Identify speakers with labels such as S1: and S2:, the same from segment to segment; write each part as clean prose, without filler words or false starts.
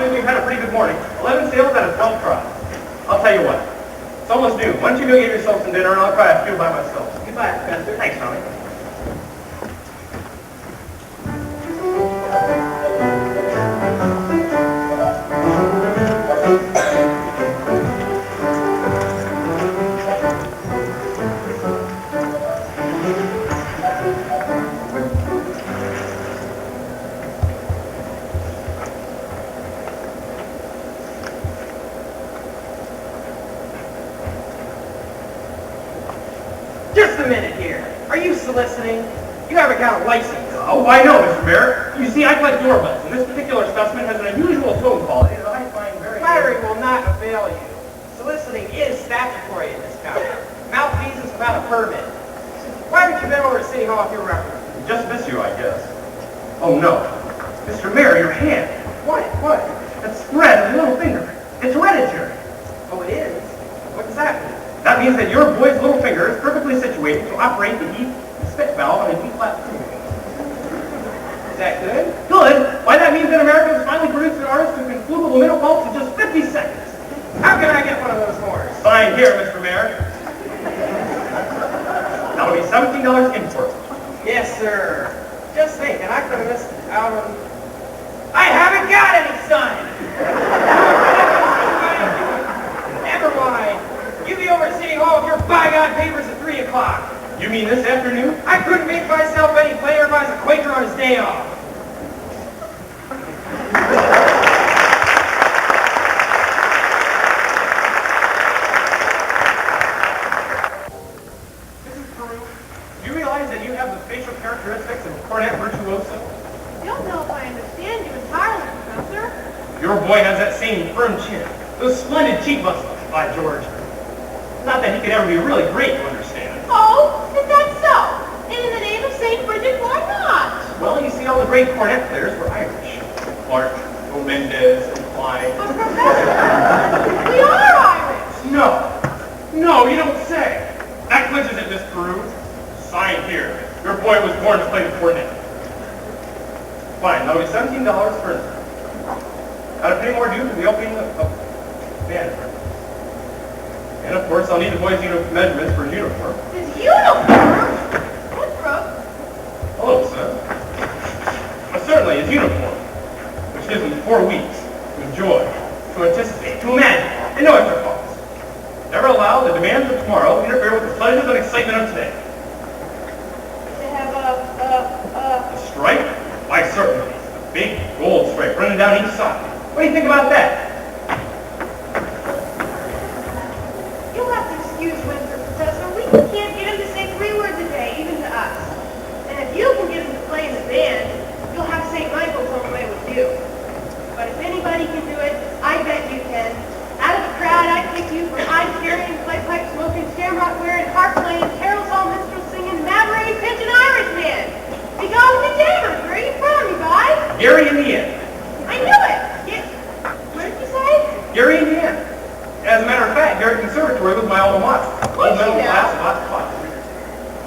S1: means we've had a pretty good morning. 11 sales out of 12 tries. I'll tell you what. It's almost noon. Why don't you go get yourself some dinner and I'll try a few by myself.
S2: Goodbye, Professor.
S1: Thanks, Tommy.
S2: Just a minute here. Are you soliciting? You haven't got a license.
S1: Oh, I know, Mr. Bear. You see, I collect doorbells, and this particular specimen has an unusual tone quality that I find very...
S2: Flattery will not avail you. Soliciting is statutory in this county. Malfeasance without a permit. Why haven't you been over to City Hall if you're reference?
S1: Just miss you, I guess. Oh, no. Mr. Mayor, your hand.
S2: What?
S1: That spread of the little finger. It's hereditary.
S2: Oh, it is? What does that mean?
S1: That means that your boy's little finger is perfectly situated to operate the spit valve on a D-flat string.
S2: Is that good?
S1: Good? Why, that means that America has finally produced an artist who can flute a middle pulse in just 50 seconds.
S2: How can I get one of those horns?
S1: Sign here, Mr. Mayor. That'll be $17 import.
S2: Yes, sir. Just thinking, I could have missed out on... I haven't got any, son! Never mind. You be over at City Hall with your by-God papers at 3 o'clock.
S1: You mean this afternoon?
S2: I couldn't make myself any plainer if I was a Quaker on his day off. Mrs. Peru, do you realize that you have the facial characteristics of a cornet virtuoso?
S3: I don't know if I understand you entirely, Professor.
S1: Your boy has that same firm chin, those splendid cheek muscles, by George. Not that he could ever be really great, you understand.
S3: Oh, is that so? And in the name of St. Bridget, why not?
S1: Well, you see, all the great cornet players were Irish. Clark, Mendez, and Klein.
S3: But Professor, we are Irish.
S1: No, you don't say. That clinches it, Miss Peru. Sign here. Your boy was born to play the cornet. Fine, that'll be $17 for it. Gotta pay more due for the opening of band. And of course, I'll need the boy's measurements for his uniform.
S3: His uniform? What, Brooke?
S1: Hello, son. But certainly his uniform, which gives him 4 weeks to enjoy, to anticipate, to imagine, and no extra cost. Never allow the demands of tomorrow to interfere with the pleasures and excitement of today.
S3: To have
S1: A stripe? Why, certainly. A big gold stripe running down each side. What do you think about that?
S3: You'll have to excuse Windsor, Professor. We can't get him to say 3 words a day, even to us. And if you can get him to play in the band, you'll have St. Michael's on the way with you. But if anybody can do it, I bet you can. Out of the crowd, I'd pick you for hide-carrying, clay-pipe-smoking, shamrock-wearing, harp-playing, carol-song minstrel-singing, maverick, pigeon Irishman. Be gone with the jammers. Where are you from, you guys?
S1: Gary, Indiana.
S3: I knew it. What did you say?
S1: Gary, Indiana. As a matter of fact, Gary Conservatory was my alma mater. Old middle class, lots of fun.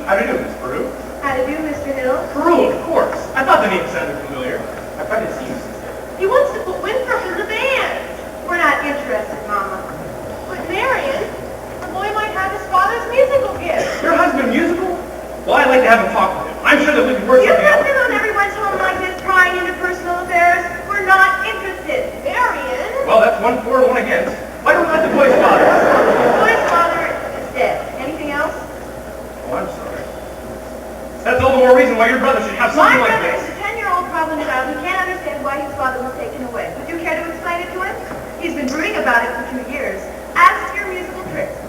S1: How do you do, Miss Peru?
S3: How to do, Mr. Hill?
S1: Peru, of course. I thought the name sounded familiar. I've tried to see you since then.
S3: He wants to put Winthrop in the band. We're not interested, Mama. But Marion, the boy might have his father's musical gift.
S1: Your husband musical? Well, I'd like to have him talk with him. I'm sure that we can work
S3: You
S1: something
S3: put
S1: out.
S3: him on everyone's home like this, prying into personal affairs. We're not interested. Marion?
S1: Well, that's 1 for and 1 against. Why don't we let the boy's father?
S3: The boy's father is dead. Anything else?
S1: Oh, I'm sorry. That's all the more reason why your brother should have
S3: My
S1: something like
S3: brother
S1: this.
S3: is a 10-year-old problem child who can't understand why his father was taken away. Would you care to explain it to him? He's been brooding about it for 2 years. As to your musical tricks,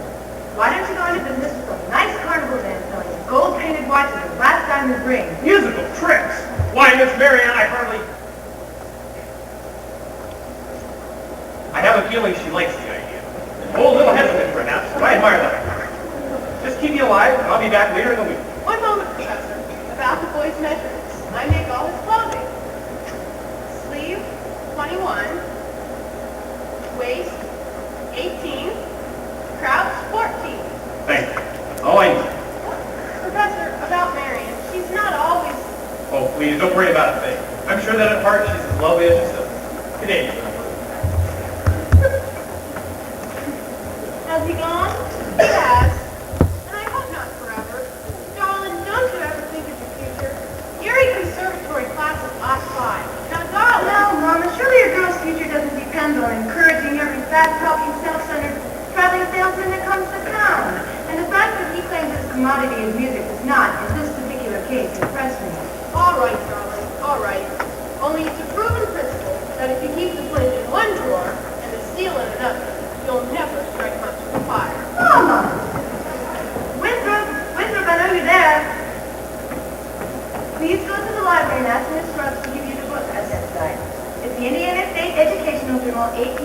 S3: why don't you go into business with some nice carnival man selling gold-painted watches and glass diamond rings?
S1: Musical tricks? Why, Miss Marianne, I have a feeling she likes the idea. Oh, a little hesitant perhaps, but I admire that. Just keep me alive, and I'll be back later in the week.
S3: One moment, Professor. About the boy's measurements. I make all his clothing. Sleeve, 21. Waist, 18. Crouch, 14.
S1: Thank you. That's all I need.
S3: Professor, about Marion. She's not always...
S1: Oh, please, don't worry about a thing. I'm sure that at heart she's as lovely as yourself. Good day, Mr.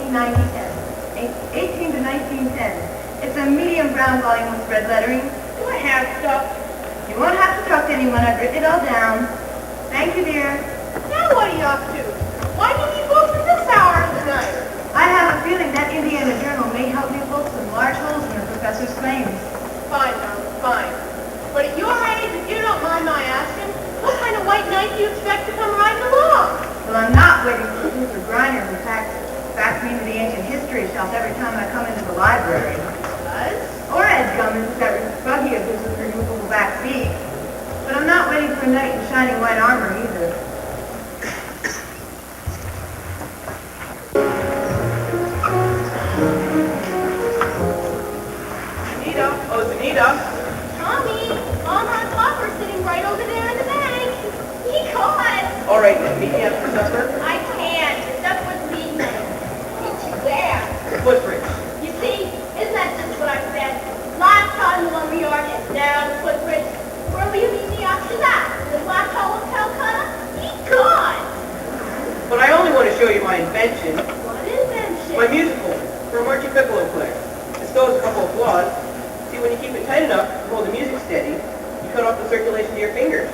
S3: 18 to 1910. It's a medium brown volume with red lettering.
S2: Do I have stuff?
S3: You won't have to talk to anyone. I've written it all down. Thank you, dear.
S4: Now what are you up to? Why did you go from this hour of the night?
S3: I have a feeling that Indiana Journal may help me poke some large holes in the professor's claims.
S4: Fine, now, fine. But at your age, if you don't mind my asking, what kind of white knight do you expect to come riding along?
S3: Well, I'm not waiting for Luther Griner, who fax me into the ancient history shelf every time I come into the library.
S4: Buzz?
S3: Or Ed Gummins, that buggy of his with removable back feet. But I'm not waiting for a knight in shining white armor either.
S2: Anita? Oh, it's Anita.
S4: Tommy, Mom has Hopper sitting right over there in the bank. He caught.
S2: All right, then meet me up for supper.
S4: I can't. That's what's meeting me. Meet you where?
S2: Footbridge.
S4: You see, isn't that just what I said? Last time the lumberyard and now the footbridge. Where will you meet me after that? The Black Hole of Calcutta? He gone.
S2: But I only want to show you my invention,
S4: What invention?
S2: my musical, for a Marchie Piccolo player. It still has a couple of flaws. See, when you keep it tight enough to hold the music steady, you cut off the circulation to your fingers.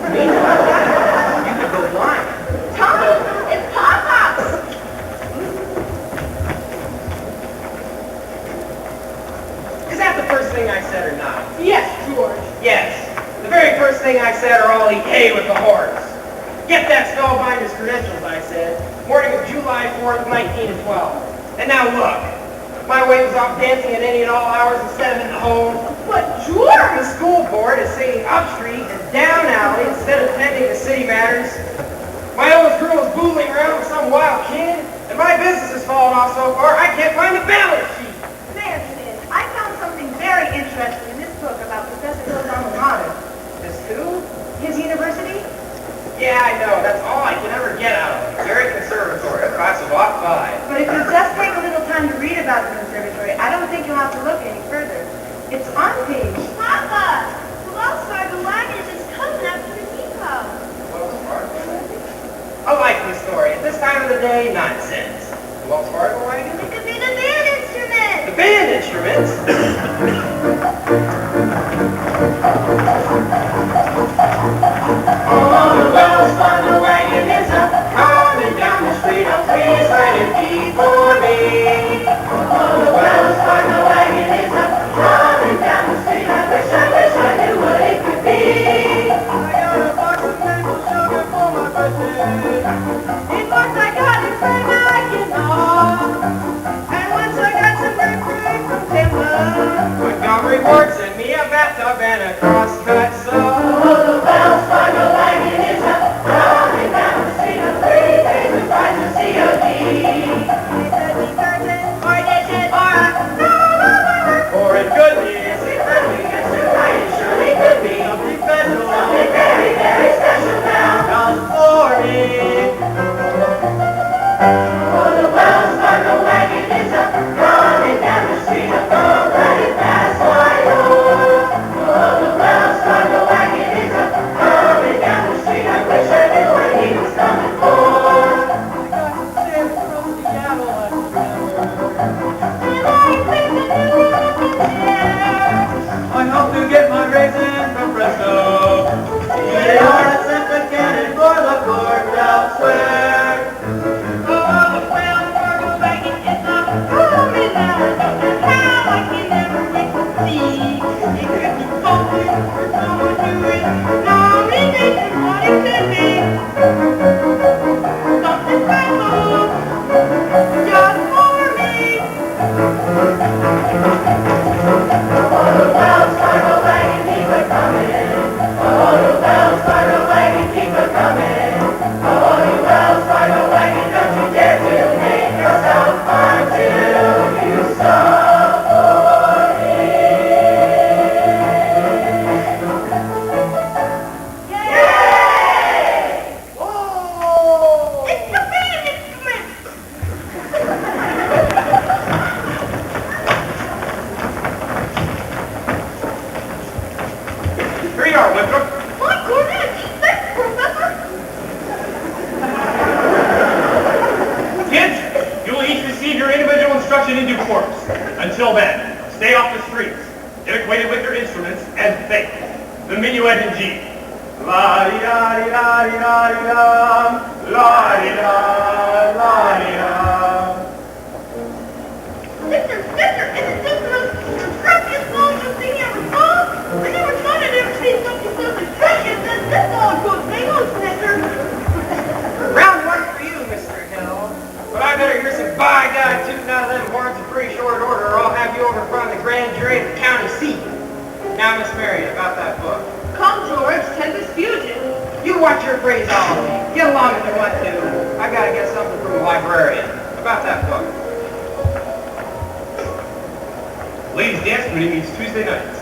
S2: Meanwhile, you could go blind.
S4: Tommy, it's Papa.
S2: Is that the first thing I said or not?
S4: Yes, George.
S2: Yes. The very first thing I said are all hey with the horse. Get that spellbinder's credentials, I said. Morning of July 4th, 1912. And now look. My weight was off dancing at any and all hours instead of in the home.
S4: But George!
S2: The school board is singing up street and down alley instead of tending to city matters. My oldest girl is boozling around with some wild kid, and my business has fallen off so far I can't find the balance sheet.
S3: There, Sid. I found something very interesting in this book about Professor Hill's alma mater.
S2: This who?
S3: His university?
S2: Yeah, I know. That's all I can ever get out of it. Very conservatory, a class of ought 5.
S3: But if you just take a little time to read about the conservatory, I don't think you'll have to look any further. It's on page.
S4: Papa, the Wells Fargo wagon is just coming up to the depot.
S2: I like this story. At this time of the day, nonsense. The Wells Fargo wagon?
S4: It could be the band instrument.
S2: The band instruments? Oh, the Wells Fargo wagon is a coming down the street. Oh, please let it be for me. Oh, the Wells Fargo wagon is a coming down the street. I wish I knew what it could be. I got a box of maple sugar for my birthday. In fact, I got it from Mackinac. And once I got some grapefruit from Timber. Montgomery Ward sent me a bathtub and a crosscut saw. Oh, the Wells Fargo wagon is a coming down the street. A pretty face with price of COD. It could be certain, or distant, or a or it could be. Yes, it could be. Yes, you're right. It surely could be. Something special. Something very, very special now. Comes for me. Oh, the Wells Fargo wagon is a coming down the street. A go let it pass. Why, oh, the Wells Fargo wagon is a coming down the street. I wish I knew what he was coming for. I got to save from Seattle, I I hope to get my raisin from Fresno. They are a cent a cannon for the court elsewhere. Oh, the Wells Fargo wagon is a coming down the street. How I can never wait to see. It could be something for someone to it. Nomination what it could be. Something special. Just for me. Oh, the Wells Fargo wagon, keep it coming. Oh, the Wells Fargo
S1: minuet in G. La-di-da-di-da-di-da-di-da, la-di-da, la-di-da.
S3: Sister, isn't this the most destructive bullshit thing you ever saw? I never thought I'd ever seen something so destructive as this dog goes bingo snatcher.
S2: Round one for you, Mr. Hill. But I better hear some by God tooting out of them horns in pretty short order, or I'll have you over in front of the grand jury at the county seat. Now, Miss Marion, about that book.
S3: Come, George, tempest fugitive.
S2: You watch your phraseology. Get along if you want to. I gotta get something from the librarian. About that book.
S1: Ladies' dance committee meets Tuesday nights.